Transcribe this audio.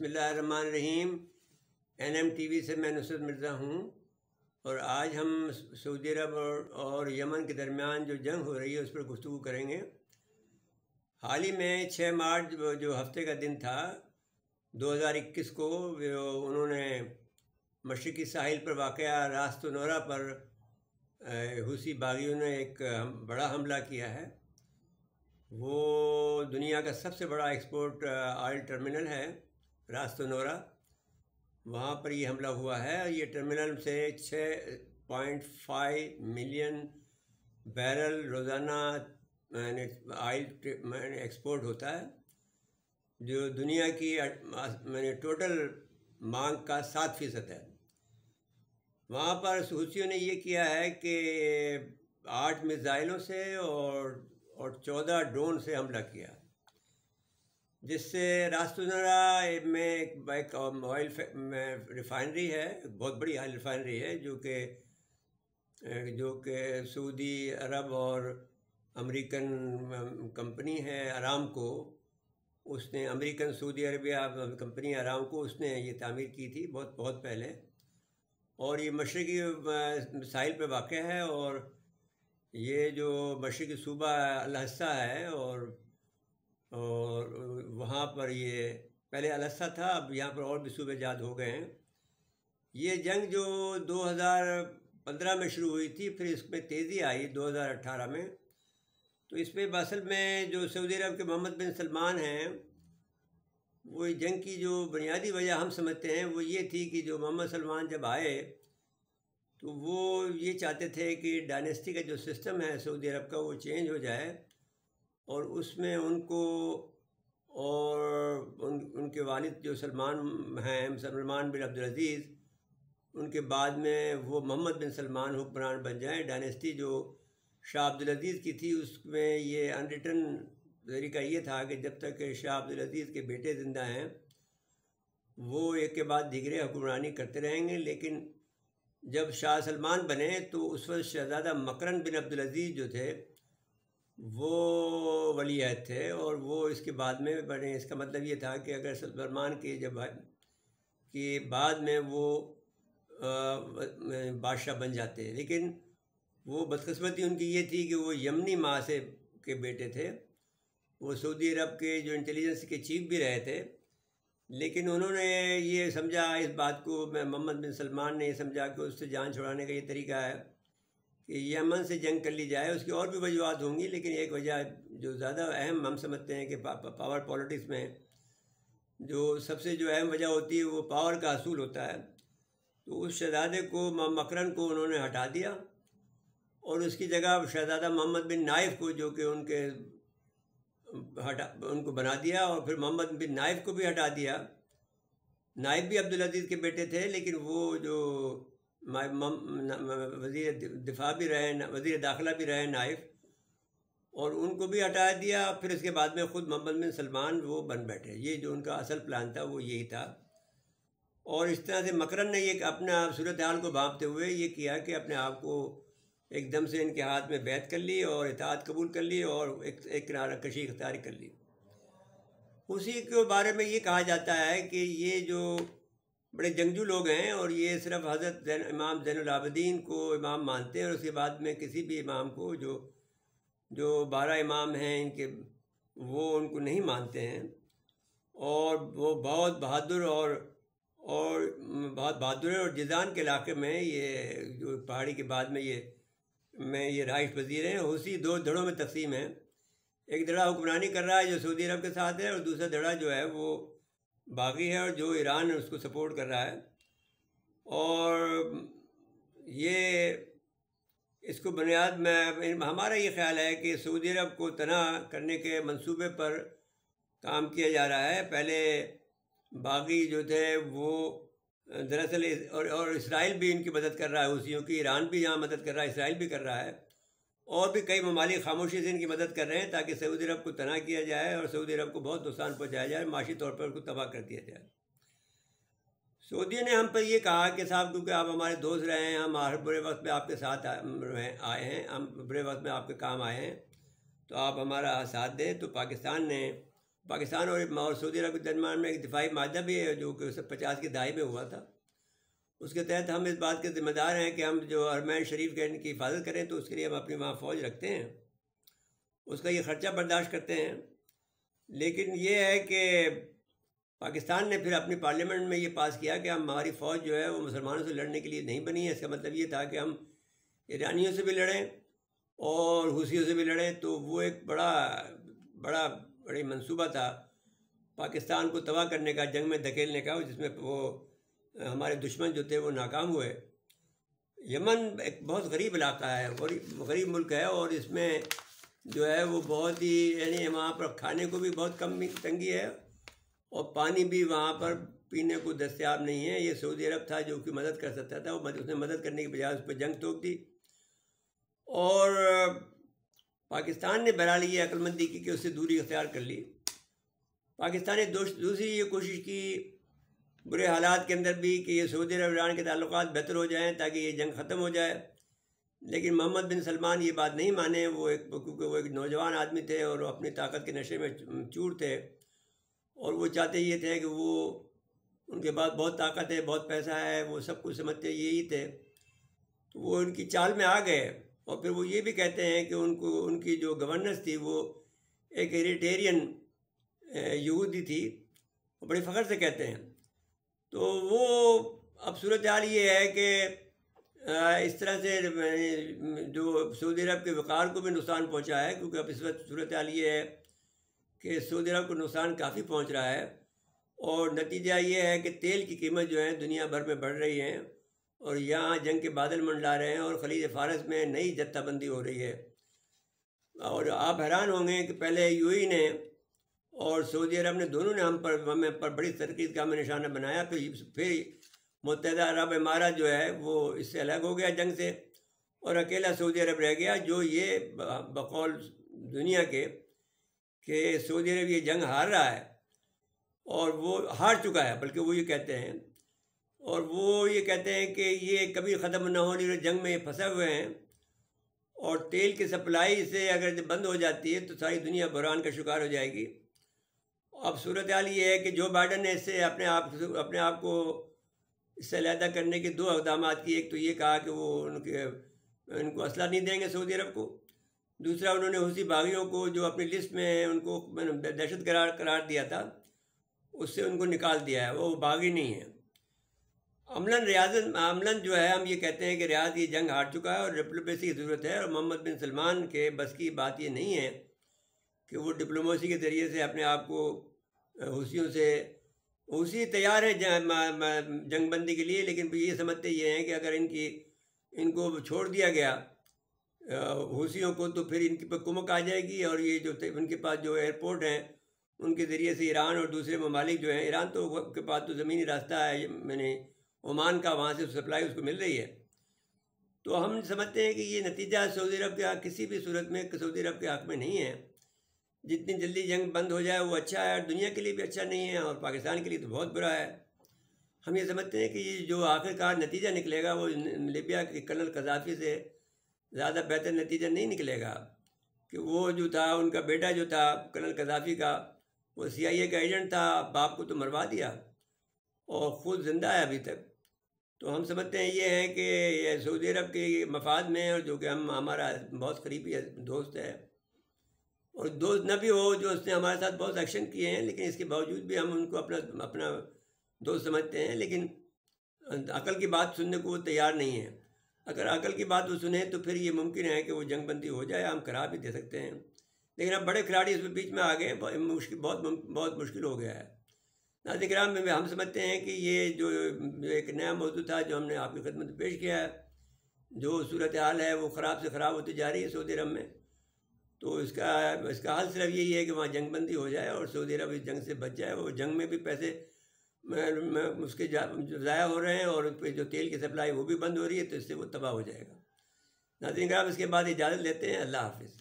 اللہ الرحمن الرحیم۔ NM TV سے میں نصرت مرزا ہوں، اور آج ہم سعودی عرب اور یمن کے درمیان جو جنگ ہو رہی ہے اس پر گفتگو کریں گے۔ حال ہی میں 6 مارچ جو ہفتے کا دن تھا 2021 کو، انہوں نے مشرقی ساحل پر واقع راست نورا پر حوثی باغیوں نے ایک بڑا حملہ کیا ہے۔ وہ دنیا کا سب سے بڑا ایکسپورٹ آئل ٹرمینل ہے راست نورا، وہاں پر یہ حملہ ہوا ہے۔ یہ ٹرمینل سے 6.5 ملین بیرل روزانہ آئل ایکسپورٹ ہوتا ہے، جو دنیا کی ٹوٹل مانگ کا 7% ہے۔ وہاں پر حوثیوں نے یہ کیا ہے کہ 8 میزائلوں سے اور 14 ڈرون سے حملہ کیا، جس سے راست نورا میں ایک آئل ریفائنری ہے، بہت بڑی آئل ریفائنری ہے، جو کہ سعودی عرب اور امریکن کمپنی ہے ارامکو، اس نے امریکن سعودی عربیہ کمپنی ارامکو اس نے یہ تعمیر کی تھی بہت پہلے، اور یہ مشرقی ساحل پہ واقع ہے۔ اور یہ جو مشرقی صوبہ الحسا ہے، اور وہاں پر یہ پہلے الحسا تھا، اب یہاں پر اور بھی صوبے جات ہو گئے ہیں۔ یہ جنگ جو 2015 میں شروع ہوئی تھی، پھر اس میں تیزی آئی 2018 میں، تو اس میں اصل میں جو سعودی عرب کے محمد بن سلمان ہیں، وہ جنگ کی جو بنیادی وجہ ہم سمجھتے ہیں وہ یہ تھی کہ جو محمد سلمان جب آئے تو وہ یہ چاہتے تھے کہ ڈائنیسٹی کا جو سسٹم ہے سعودی عرب کا وہ چینج ہو جائے، اور اس میں ان کو اور ان کے والد جو سلمان ہیں، سلمان بن عبدالعزیز، ان کے بعد میں وہ محمد بن سلمان حکمران بن جائیں۔ ڈائنیسٹی جو شاہ عبدالعزیز کی تھی، اس میں یہ انریٹن طریقہ یہ تھا کہ جب تک کہ شاہ عبدالعزیز کے بیٹے زندہ ہیں وہ ایک کے بعد دیگرے حکمرانی کرتے رہیں گے، لیکن جب شاہ سلمان بنے تو اس وقت شہزادہ مکرن بن عبدالعزیز جو تھے وہ ولی عہد تھے، اور وہ اس کے بعد میں بنے۔ اس کا مطلب یہ تھا کہ اگر سلمان کے بعد میں وہ بادشاہ بن جاتے، لیکن وہ بدقسمتی ان کی یہ تھی کہ وہ یمنی ماں کے بیٹے تھے۔ وہ سعودی عرب کے جو انٹیلیجنس کے چیف بھی رہے تھے، لیکن انہوں نے یہ سمجھا اس بات کو، محمد بن سلمان نے یہ سمجھا کہ اس سے جان چھڑانے کا یہ طریقہ ہے کہ یمن سے جنگ کر لی جائے۔ اس کی اور بھی وجوہات ہوں گی، لیکن ایک وجہ جو زیادہ اہم ہم سمجھتے ہیں کہ پاور پالیٹکس میں جو سب سے جو اہم وجہ ہوتی ہے وہ پاور کا حصول ہوتا ہے۔ تو اس شہزادے کو مکرن کو انہوں نے ہٹا دیا، اور اس کی جگہ شہزادہ محمد بن نائف کو، جو کہ ان کو بنا دیا، اور پھر محمد بن نائف کو بھی ہٹا دیا۔ نائف بھی عبدالعزیز کے بیٹے تھے، لیکن وہ جو وزیر دفاع بھی رہے، وزیر داخلہ بھی رہے نائف، اور ان کو بھی ہٹا دیا۔ پھر اس کے بعد میں خود محمد بن سلمان وہ بن بیٹھے۔ یہ جو ان کا اصل پلان تھا وہ یہی تھا، اور اس طرح سے مکرن نے یہ اپنا صورتحال کو بھانپتے ہوئے یہ کیا کہ اپنے آپ کو ایک دم سے ان کے ہاتھ میں بیعت کر لی اور اطاعت قبول کر لی، اور ایک کنارہ کشی اختیار کر لی۔ اسی کے بارے میں یہ کہا جاتا ہے کہ یہ جو بڑے جنگجو لوگ ہیں، اور یہ صرف حضرت امام زین العابدین کو امام مانتے ہیں، اور اس کے بعد میں کسی بھی امام کو جو 12 امام ہیں ان کے، وہ ان کو نہیں مانتے ہیں، اور وہ بہت بہادر ہے۔ اور جیزان کے علاقے میں یہ جو پہاڑی کے بعد میں یہ رہائش پذیر ہیں۔ حوثی 2 دھڑوں میں تقسیم ہیں، ایک دھڑا حکمرانی کر رہا ہے جو سعودی عرب کے ساتھ ہے، اور دوسرا دھڑا جو ہے وہ باغی ہے، اور جو ایران اس کو سپورٹ کر رہا ہے۔ اور یہ اس کو بنیاد میں ہمارا یہ خیال ہے کہ سعودی عرب کو تنہا کرنے کے منصوبے پر کام کیا جا رہا ہے۔ پہلے باغی جو تھے وہ دراصل، اور اسرائیل بھی ان کی مدد کر رہا ہے، حوثیوں کی، ایران بھی یہاں مدد کر رہا ہے، اسرائیل بھی کر رہا ہے، اور بھی کئی ممالک خاموشی سے ان کی مدد کر رہے ہیں تاکہ سعودی عرب کو تنہا کیا جائے، اور سعودی عرب کو بہت نقصان پہنچایا جائے، معاشی طور پر اس کو تباہ کر دیا جائے۔ سعودیوں نے ہم پر یہ کہا کہ صاحب کیونکہ آپ ہمارے دوست رہے ہیں، ہم ہر برے وقت میں آپ کے ساتھ آئے ہیں، ہم برے وقت میں آپ کے کام آئے ہیں، تو آپ ہمارا ساتھ دیں۔ تو پاکستان نے پاکستان اور سعودی عرب کے درمیان میں ایک دفاعی معاہدہ بھی ہے جو کہ 50 کی دہائی میں ہوا تھا. اس کے تحت ہم اس بات کے ذمہ دار ہیں کہ ہم جو حرمین شریف کے ان کی حفاظت کریں، تو اس کے لیے ہم اپنی وہاں فوج رکھتے ہیں، اس کا یہ خرچہ برداشت کرتے ہیں. لیکن یہ ہے کہ پاکستان نے پھر اپنی پارلیمنٹ میں یہ پاس کیا کہ ہماری فوج جو ہے وہ مسلمانوں سے لڑنے کے لیے نہیں بنی ہے. اس کا مطلب یہ تھا کہ ہم ایرانیوں سے بھی لڑیں اور حوثیوں سے بھی لڑیں. تو وہ ایک بڑی منصوبہ تھا پاکستان کو تباہ کرنے کا، جنگ میں دھکیلنے کا، جس میں وہ ہمارے دشمن جو تھے وہ ناکام ہوئے. یمن ایک بہت غریب علاقہ ہے، غریب ملک ہے، اور اس میں جو ہے وہ بہت ہی یعنی وہاں پر کھانے کو بھی بہت کم تنگی ہے، اور پانی بھی وہاں پر پینے کو دستیاب نہیں ہے. یہ سعودی عرب تھا جو کہ مدد کر سکتا تھا، اس نے مدد کرنے کے بجائے اس پہ جنگ ٹھوک دی. اور پاکستان نے بہرحال یہ عقل مندی کی کہ اس سے دوری اختیار کر لی. پاکستان نے دوسری یہ کوشش کی برے حالات کے اندر بھی کہ یہ سعودی عرب ایران کے تعلقات بہتر ہو جائیں تاکہ یہ جنگ ختم ہو جائے. لیکن محمد بن سلمان یہ بات نہیں مانے. کیونکہ وہ ایک نوجوان آدمی تھے اور وہ اپنی طاقت کے نشے میں چور تھے، اور وہ چاہتے یہ تھے کہ وہ ان کے پاس بہت طاقت ہے، بہت پیسہ ہے، وہ سب کچھ سمجھتے یہی تھے. تو وہ ان کی چال میں آ گئے. اور پھر وہ یہ بھی کہتے ہیں کہ ان کی جو گورننس تھی وہ ایک ایریٹیرین یہودی تھی، وہ بڑے فخر سے کہتے ہیں. تو وہ اب صورتحال یہ ہے کہ اس طرح سے جو سعودی عرب کے وقار کو بھی نقصان پہنچا ہے، کیونکہ اب اس وقت صورتحال یہ ہے کہ سعودی عرب کو نقصان کافی پہنچ رہا ہے. اور نتیجہ یہ ہے کہ تیل کی قیمت جو ہے دنیا بھر میں بڑھ رہی ہیں، اور یہاں جنگ کے بادل منڈلا رہے ہیں، اور خلیج فارس میں نئی جتہ بندی ہو رہی ہے. اور آپ حیران ہوں گے کہ پہلے یو اے ای نے اور سعودی عرب نے دونوں نے ہمیں پر بڑی تنقید کا ہمیں نشانہ بنایا. پھر متحدہ عرب امارات جو ہے وہ اس سے الگ ہو گیا جنگ سے، اور اکیلا سعودی عرب رہ گیا، جو یہ بقول دنیا کے کہ سعودی عرب یہ جنگ ہار رہا ہے، اور وہ ہار چکا ہے بلکہ وہ یہ کہتے ہیں. اور وہ یہ کہتے ہیں کہ یہ کبھی ختم نہ ہونی جنگ میں یہ پھنسے ہوئے ہیں، اور تیل کی سپلائی سے اگر بند ہو جاتی ہے تو ساری دنیا بحران کا شکار ہو جائے گی. اب صورتحال یہ ہے کہ جو بائیڈن نے اس سے اپنے آپ کو اس سے علیحدہ کرنے کے 2 اقدامات کیے. ایک تو یہ کہا کہ وہ ان کو اسلحہ نہیں دیں گے سعودی عرب کو. دوسرا انہوں نے حوثی باغیوں کو جو اپنی لسٹ میں ان کو دہشت گرد قرار دیا تھا اس سے ان کو نکال دیا ہے، وہ باغی نہیں ہیں. عملاً جو ہے ہم یہ کہتے ہیں کہ ریاض یہ جنگ ہار چکا ہے اور ڈپلومیسی کی ضرورت ہے. اور محمد بن سلمان کے بس کی بات یہ نہیں ہے کہ وہ ڈپلومیسی کے ذریعے سے اپنے آپ کو حوثی تیار ہے جنگ بندی کے لیے، لیکن یہ سمجھتے یہ ہیں کہ اگر ان کو چھوڑ دیا گیا حوثیوں کو تو پھر ان کی پہ کمک آ جائے گی. اور یہ جو ان کے پاس جو ایئرپورٹ ہیں ان کے ذریعے سے ایران اور دوسرے ممالک جو ہیں، ایران تو کے پاس تو زمینی راستہ ہے، میں نے عمان کا، وہاں سے سپلائی اس کو مل رہی ہے. تو ہم سمجھتے ہیں کہ یہ نتیجہ سعودی عرب کے حق کسی بھی صورت میں سعودی عرب کے حق میں نہیں ہے. جتنی جلدی جنگ بند ہو جائے وہ اچھا ہے، اور دنیا کے لیے بھی اچھا نہیں ہے، اور پاکستان کے لیے تو بہت برا ہے. ہم یہ سمجھتے ہیں کہ یہ جو آخرکار نتیجہ نکلے گا وہ لیبیا کے کرنل قذافی سے زیادہ بہتر نتیجہ نہیں نکلے گا. کہ وہ جو تھا ان کا بیٹا جو تھا کرنل قذافی کا، وہ CIA کا ایجنٹ تھا، باپ کو تو مروا دیا اور خود زندہ ہے ابھی تک. تو ہم سمجھتے ہیں یہ ہے کہ یہ سعودی عرب کے مفاد میں، اور جو کہ ہمارا بہت قریبی دوست ہے، اور دوست نہ بھی ہو، جو اس نے ہمارے ساتھ بہت ایکشن کیے ہیں، لیکن اس کے باوجود بھی ہم ان کو اپنا دوست سمجھتے ہیں. لیکن عقل کی بات سننے کو وہ تیار نہیں ہے. اگر عقل کی بات وہ سنیں تو پھر یہ ممکن ہے کہ وہ جنگ بندی ہو جائے، ہم کرا بھی دے سکتے ہیں. لیکن اب بڑے کھلاڑی اس میں بیچ میں آ گئے، بہت مشکل ہو گیا ہے. ناظرین کرام، میں ہم سمجھتے ہیں کہ یہ جو ایک نیا موضوع تھا جو ہم نے آپ کی خدمت میں پیش کیا ہے، جو صورتحال ہے وہ خراب سے خراب ہوتی جا رہی ہے سعودی عرب میں. تو اس کا حل صرف یہی ہے کہ وہاں جنگ بندی ہو جائے اور سعودی عرب اس جنگ سے بچ جائے. وہ جنگ میں بھی پیسے اس کے ضائع ہو رہے ہیں، اور جو تیل کی سپلائی وہ بھی بند ہو رہی ہے، تو اس سے وہ تباہ ہو جائے گا. ناظرین کرام، اس کے بعد اجازت لیتے ہیں. اللہ حافظ.